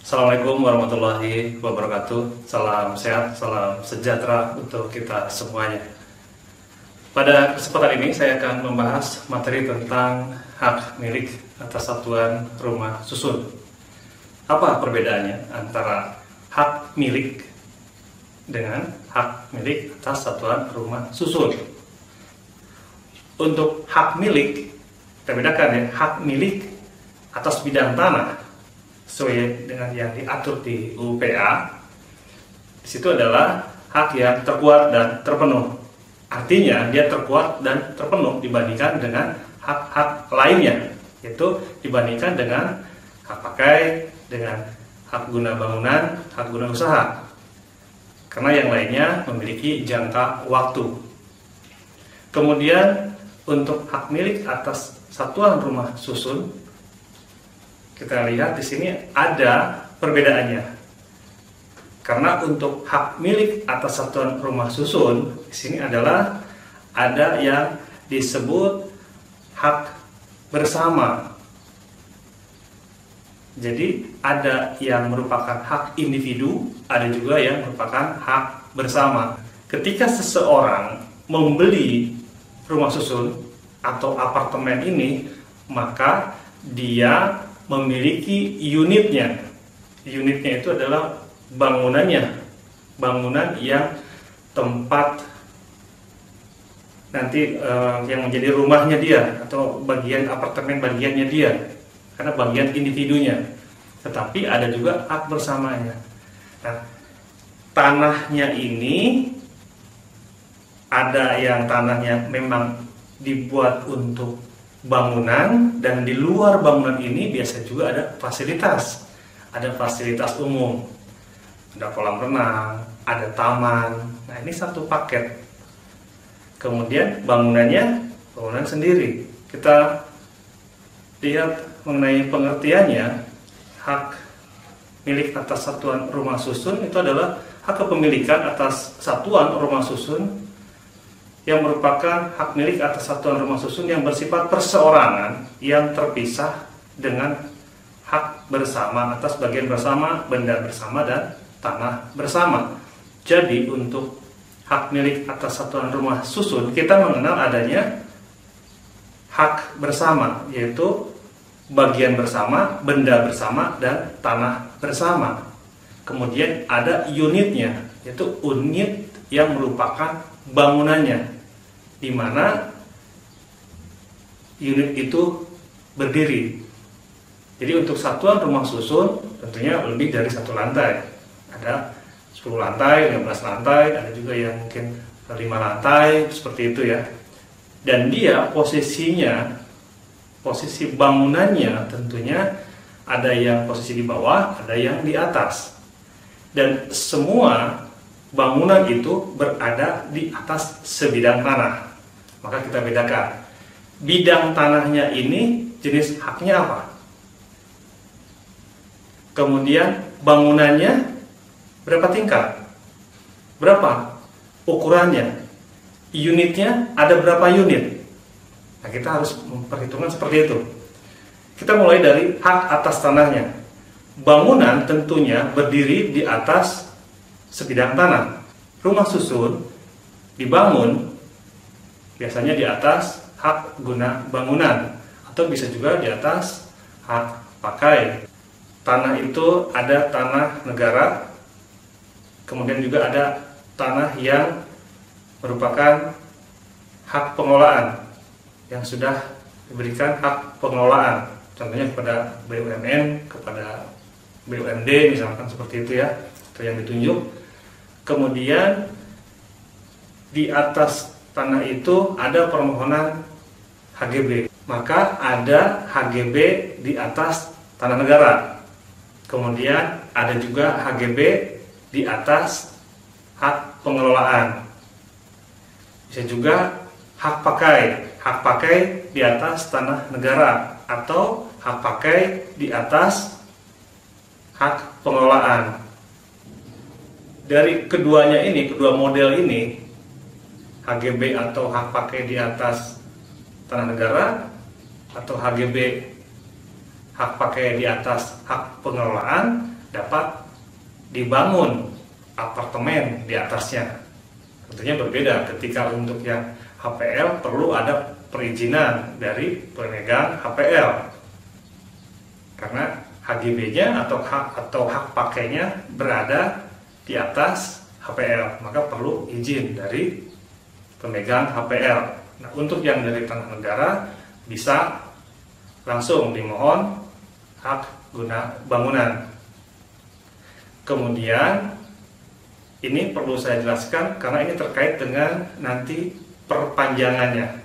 Assalamualaikum warahmatullahi wabarakatuh. Salam sehat, salam sejahtera untuk kita semuanya. Pada kesempatan ini saya akan membahas materi tentang hak milik atas satuan rumah susun. Apa perbedaannya antara hak milik dengan hak milik atas satuan rumah susun? Untuk hak milik, kita bedakan ya, hak milik atas bidang tanah sesuai dengan yang diatur di UPA. Di situ adalah hak yang terkuat dan terpenuh. Artinya dia terkuat dan terpenuh dibandingkan dengan hak-hak lainnya, yaitu dibandingkan dengan hak pakai, dengan hak guna bangunan, hak guna usaha. Karena yang lainnya memiliki jangka waktu. Kemudian untuk hak milik atas satuan rumah susun, kita lihat di sini ada perbedaannya. Karena untuk hak milik atas satuan rumah susun, di sini adalah ada yang disebut hak bersama. Jadi ada yang merupakan hak individu, ada juga yang merupakan hak bersama. Ketika seseorang membeli rumah susun atau apartemen ini, maka dia memiliki unitnya. Unitnya itu adalah bangunannya, bangunan yang tempat nanti yang menjadi rumahnya dia, atau bagian apartemen bagiannya dia, karena bagian individunya. Tetapi ada juga hak bersamanya. Nah, tanahnya ini ada yang tanahnya memang dibuat untuk bangunan, dan di luar bangunan ini biasa juga ada fasilitas. Ada fasilitas umum, ada kolam renang, ada taman. Nah, ini satu paket. Kemudian bangunannya, bangunan sendiri. Kita lihat mengenai pengertiannya. Hak milik atas satuan rumah susun itu adalah hak kepemilikan atas satuan rumah susun yang merupakan hak milik atas satuan rumah susun yang bersifat perseorangan, yang terpisah dengan hak bersama atas bagian bersama, benda bersama, dan tanah bersama. Jadi untuk hak milik atas satuan rumah susun, kita mengenal adanya hak bersama, yaitu bagian bersama, benda bersama, dan tanah bersama. Kemudian ada unitnya, yaitu unit yang merupakan bangunannya, di mana unit itu berdiri. Jadi untuk satuan rumah susun tentunya lebih dari satu lantai. Ada 10 lantai, 15 lantai, ada juga yang mungkin 5 lantai, seperti itu ya. Dan dia posisinya, posisi bangunannya tentunya ada yang posisi di bawah, ada yang di atas. Dan semua bangunan itu berada di atas sebidang tanah. Maka kita bedakan, bidang tanahnya ini jenis haknya apa. Kemudian bangunannya berapa tingkat, berapa ukurannya, unitnya ada berapa unit. Nah, kita harus memperhitungkan seperti itu. Kita mulai dari hak atas tanahnya. Bangunan tentunya berdiri di atas sebidang tanah. Rumah susun dibangun biasanya di atas hak guna bangunan, atau bisa juga di atas hak pakai. Tanah itu ada tanah negara, kemudian juga ada tanah yang merupakan hak pengelolaan, yang sudah diberikan hak pengelolaan, contohnya kepada BUMN, kepada BUMD misalkan, seperti itu ya, itu yang ditunjuk. Kemudian di atas tanah itu ada permohonan HGB, maka ada HGB di atas tanah negara. Kemudian ada juga HGB di atas hak pengelolaan. Bisa juga hak pakai di atas tanah negara, atau hak pakai di atas hak pengelolaan. Dari keduanya ini, kedua model ini, HGB atau hak pakai di atas tanah negara, atau HGB hak pakai di atas hak pengelolaan, dapat dibangun apartemen di atasnya. Tentunya berbeda ketika untuk yang HPL perlu ada perizinan dari pemegang HPL, karena HGB-nya atau hak pakainya berada di atas HPL, maka perlu izin dari pemegang HPL. Nah, untuk yang dari tanah negara bisa langsung dimohon hak guna bangunan. Kemudian ini perlu saya jelaskan karena ini terkait dengan nanti perpanjangannya.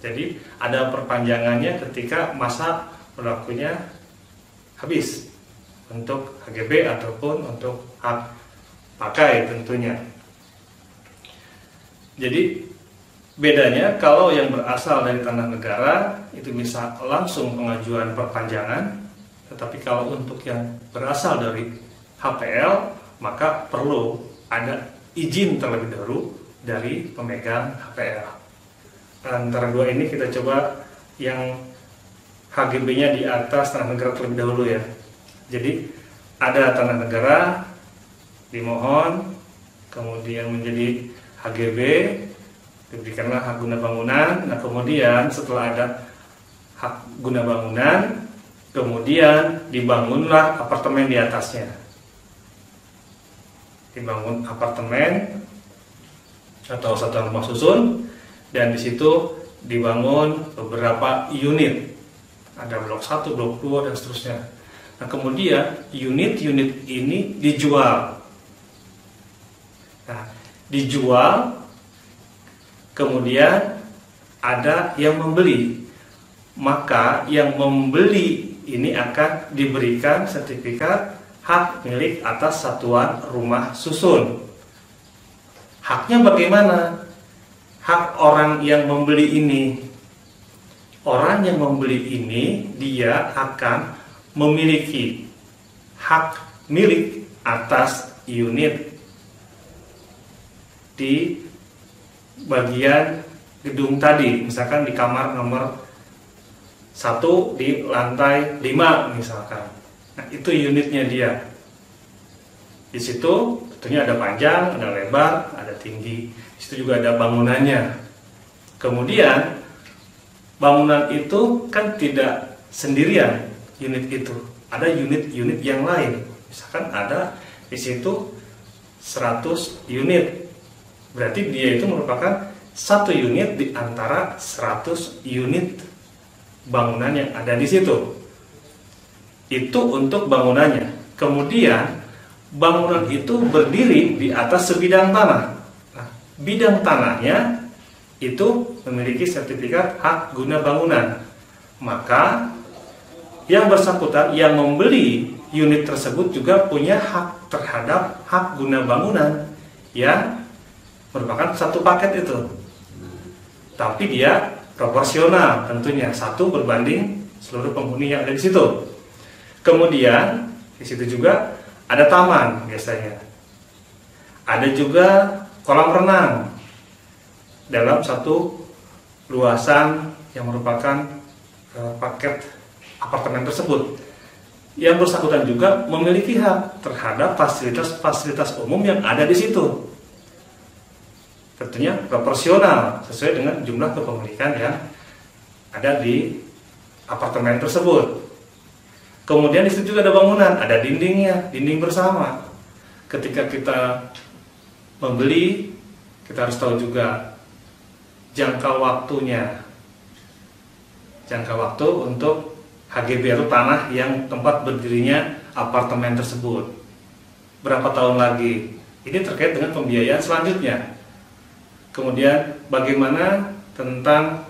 Jadi ada perpanjangannya ketika masa berlakunya habis untuk HGB ataupun untuk hak pakai tentunya. Jadi bedanya kalau yang berasal dari tanah negara itu bisa langsung pengajuan perpanjangan, tetapi kalau untuk yang berasal dari HPL maka perlu ada izin terlebih dahulu dari pemegang HPL. Antara dua ini kita coba yang HGB-nya di atas tanah negara terlebih dahulu ya. Jadi ada tanah negara dimohon, kemudian menjadi HGB, diberikanlah hak guna bangunan. Nah kemudian setelah ada hak guna bangunan, kemudian dibangunlah apartemen di atasnya. Dibangun apartemen atau satuan rumah susun, dan di situ dibangun beberapa unit. Ada blok 1, blok 2 dan seterusnya. Nah kemudian unit-unit ini dijual. Nah, dijual, kemudian ada yang membeli, maka yang membeli ini akan diberikan sertifikat hak milik atas satuan rumah susun. Haknya bagaimana? Hak orang yang membeli ini, orang yang membeli ini dia akan memiliki hak milik atas unit di bagian gedung tadi, misalkan di kamar nomor 1 di lantai 5 misalkan. Nah, itu unitnya dia. Di situ tentunya ada panjang, ada lebar, ada tinggi. Di situ juga ada bangunannya. Kemudian bangunan itu kan tidak sendirian unit itu. Ada unit-unit yang lain. Misalkan ada di situ 100 unit. Berarti dia itu merupakan satu unit di antara 100 unit bangunan yang ada di situ. Itu untuk bangunannya. Kemudian bangunan itu berdiri di atas sebidang tanah. Nah, bidang tanahnya itu memiliki sertifikat hak guna bangunan. Maka yang bersangkutan yang membeli unit tersebut juga punya hak terhadap hak guna bangunan yang merupakan satu paket itu. Tapi dia proporsional tentunya, 1 berbanding seluruh penghuni yang ada di situ. Kemudian di situ juga ada taman biasanya. Ada juga kolam renang dalam satu luasan yang merupakan paket apartemen tersebut. Yang bersangkutan juga memiliki hak terhadap fasilitas-fasilitas umum yang ada di situ. Tentunya proporsional sesuai dengan jumlah kepemilikan yang ada di apartemen tersebut. Kemudian di situ juga ada bangunan, ada dindingnya, dinding bersama. Ketika kita membeli, kita harus tahu juga jangka waktunya. Jangka waktu untuk HGB atau tanah yang tempat berdirinya apartemen tersebut. Berapa tahun lagi? Ini terkait dengan pembiayaan selanjutnya. Kemudian bagaimana tentang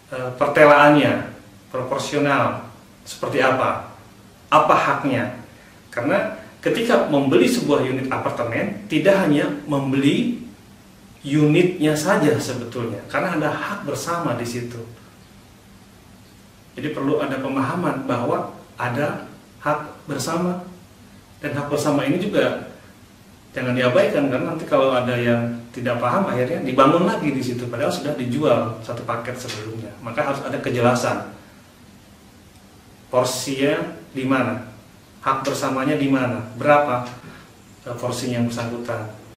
pertelaannya, proporsional, seperti apa haknya. Karena ketika membeli sebuah unit apartemen, tidak hanya membeli unitnya saja sebetulnya, karena ada hak bersama di situ. Jadi perlu ada pemahaman bahwa ada hak bersama, dan hak bersama ini juga jangan diabaikan, karena nanti kalau ada yang tidak paham akhirnya dibangun lagi di situ padahal sudah dijual satu paket sebelumnya. Maka harus ada kejelasan porsinya di mana, hak bersamanya di mana, berapa porsinya yang bersangkutan.